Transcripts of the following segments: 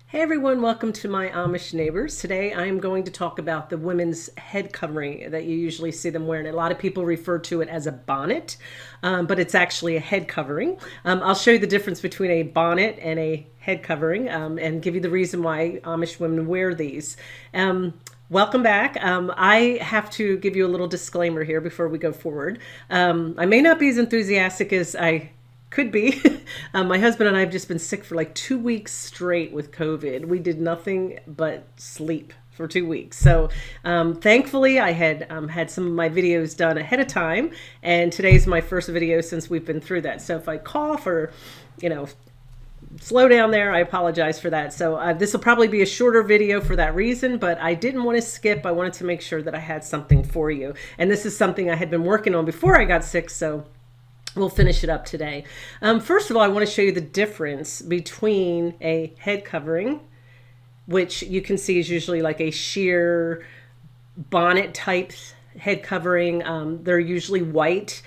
Hey everyone, welcome to my Amish neighbors. Today I'm going to talk about the women's head covering that you usually see them wearing. A lot of people refer to it as a bonnet, but it's actually a head covering. I'll show you the difference between a bonnet and a head covering and give you the reason why Amish women wear these. Welcome back. I have to give you a little disclaimer here before we go forward. I may not be as enthusiastic as I could be. My husband and I have just been sick for like 2 weeks straight with COVID. We did nothing but sleep for 2 weeks. So thankfully I had some of my videos done ahead of time, and today's my first video since we've been through that. So if I cough or, slow down there, I apologize for that. So this will probably be a shorter video for that reason, but I didn't want to skip. I wanted to make sure that I had something for you. And this is something I had been working on before I got sick, so we'll finish it up today. First of all, I want to show you the difference between a head covering, which you can see is usually like a sheer bonnet type head covering. They're usually white.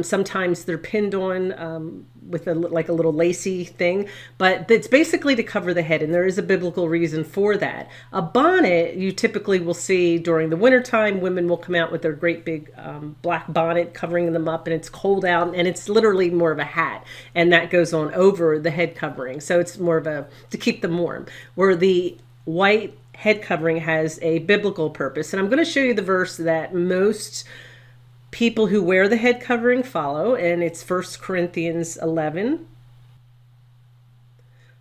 Sometimes they're pinned on with like a little lacy thing, but it's basically to cover the head, and there is a biblical reason for that. A bonnet you typically will see during the wintertime. Women will come out with their great big black bonnet covering them up, and it's cold out, and it's literally more of a hat, and that goes on over the head covering. So it's more of a to keep them warm, where the white head covering has a biblical purpose. And I'm going to show you the verse that most people who wear the head covering follow, and it's 1 Corinthians 11.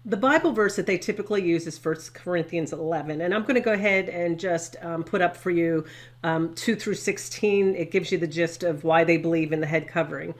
The Bible verse that they typically use is 1 Corinthians 11, and I'm going to go ahead and just put up for you 2 through 16. It gives you the gist of why they believe in the head covering.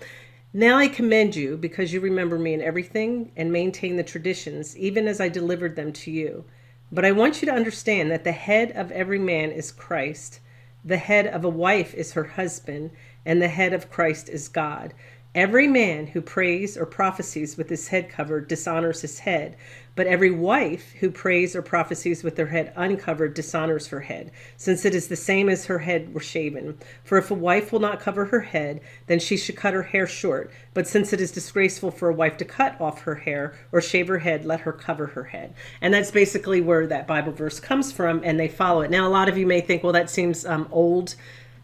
Now I commend you because you remember me in everything and maintain the traditions, even as I delivered them to you. But I want you to understand that the head of every man is Christ. The head of a wife is her husband, and the head of Christ is God. Every man who prays or prophesies with his head covered dishonors his head, but every wife who prays or prophesies with her head uncovered dishonors her head, since it is the same as her head were shaven. For if a wife will not cover her head, then she should cut her hair short. But since it is disgraceful for a wife to cut off her hair or shave her head, let her cover her head. And that's basically where that Bible verse comes from, and they follow it. Now, a lot of you may think, well, that seems old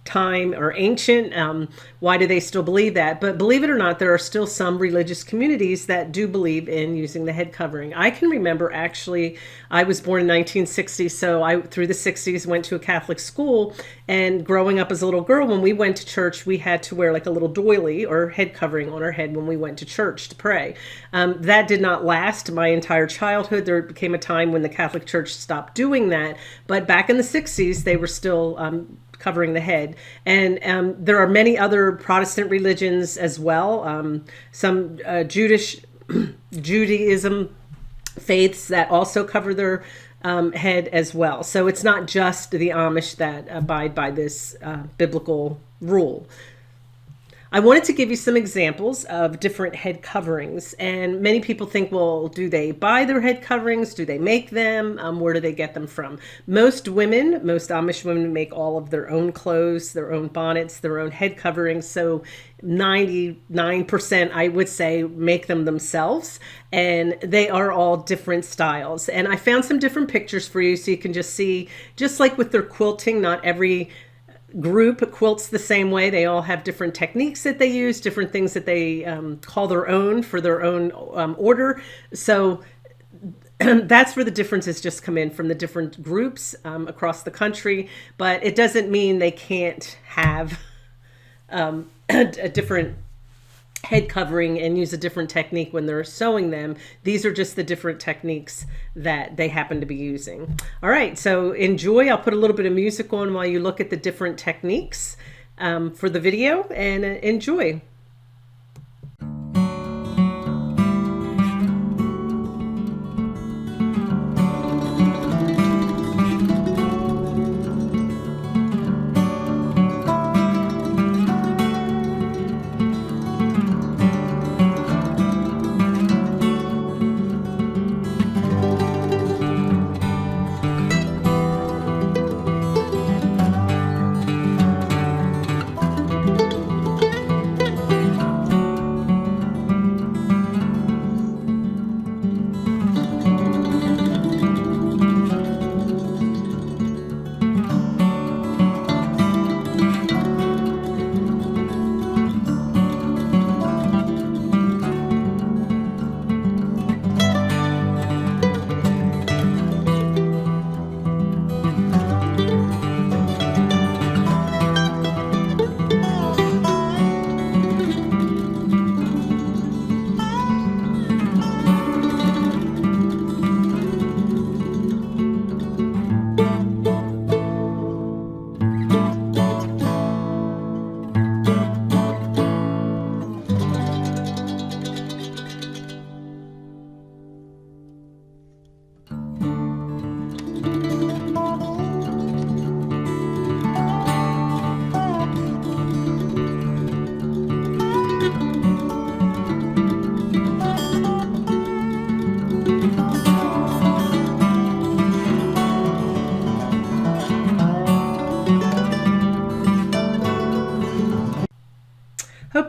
time or ancient. Why do they still believe that? But believe it or not, there are still some religious communities that do believe in using the head covering. I can remember, actually, I was born in 1960, so I through the 60s went to a Catholic school, and growing up as a little girl, when we went to church, we had to wear like a little doily or head covering on our head when we went to church to pray. That did not last my entire childhood. There became a time when the Catholic Church stopped doing that, but back in the 60s, they were still covering the head. And there are many other Protestant religions as well. Some Judaism faiths that also cover their head as well. So it's not just the Amish that abide by this biblical rule. I wanted to give you some examples of different head coverings, and many people think, well, do they buy their head coverings? Do they make them? Where do they get them from? Most Amish women make all of their own clothes, their own bonnets, their own head coverings. So 99%, I would say, make them themselves, and they are all different styles. And I found some different pictures for you so you can just see, just like with their quilting, not every group quilts the same way. They all have different techniques that they use, different things that they call their own for their own order. So that's where the differences just come in from the different groups across the country. But it doesn't mean they can't have a different head covering and use a different technique when they're sewing them. These are just the different techniques that they happen to be using. All right, so enjoy. I'll put a little bit of music on while you look at the different techniques for the video, and enjoy.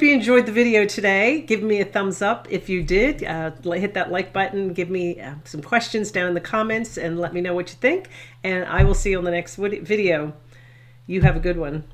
hope you enjoyed the video today. Give me a thumbs up if you did. Hit that like button. Give me some questions down in the comments and let me know what you think. And I will see you on the next video. You have a good one.